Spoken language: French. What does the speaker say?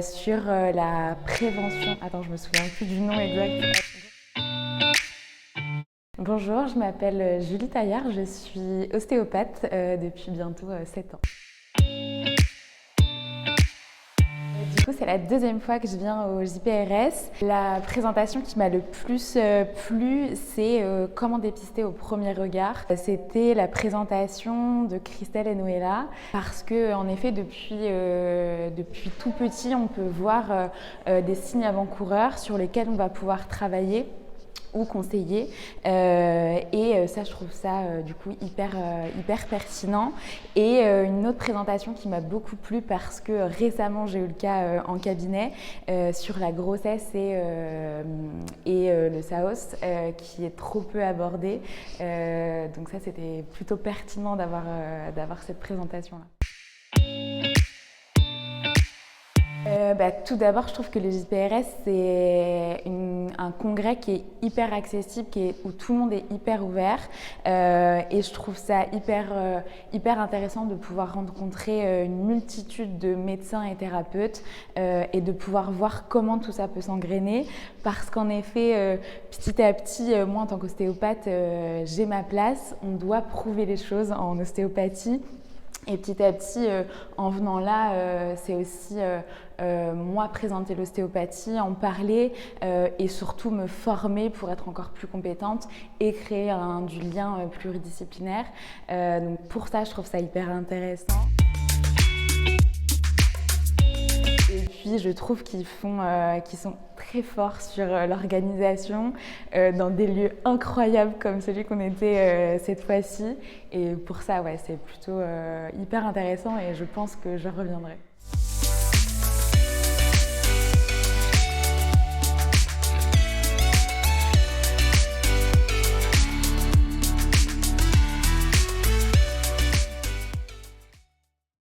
Sur la prévention. Attends, je me souviens plus du nom exact. Bonjour, je m'appelle Julie Taillard, je suis ostéopathe depuis bientôt 7 ans. Du coup, c'est la deuxième fois que je viens au JPRS. La présentation qui m'a le plus plu, c'est comment dépister au premier regard. C'était la présentation de Christelle et Noëlla parce que, en effet, depuis tout petit, on peut voir des signes avant-coureurs sur lesquels on va pouvoir travailler ou conseiller et ça je trouve ça du coup hyper pertinent et une autre présentation qui m'a beaucoup plu parce que récemment j'ai eu le cas en cabinet sur la grossesse et le SAOS qui est trop peu abordé donc ça c'était plutôt pertinent d'avoir cette présentation là. Tout d'abord, je trouve que le JPRS, c'est un congrès qui est hyper accessible, où tout le monde est hyper ouvert. Et je trouve ça hyper intéressant de pouvoir rencontrer une multitude de médecins et thérapeutes et de pouvoir voir comment tout ça peut s'engrainer. Parce qu'en effet, petit à petit, moi en tant qu'ostéopathe, j'ai ma place. On doit prouver les choses en ostéopathie. Et petit à petit, en venant là, c'est aussi moi présenter l'ostéopathie, en parler et surtout me former pour être encore plus compétente et créer du lien pluridisciplinaire. Donc pour ça, je trouve ça hyper intéressant. Et puis je trouve qu'ils sont très forts sur l'organisation dans des lieux incroyables comme celui qu'on était cette fois-ci. Et pour ça, ouais, c'est plutôt hyper intéressant et je pense que je reviendrai.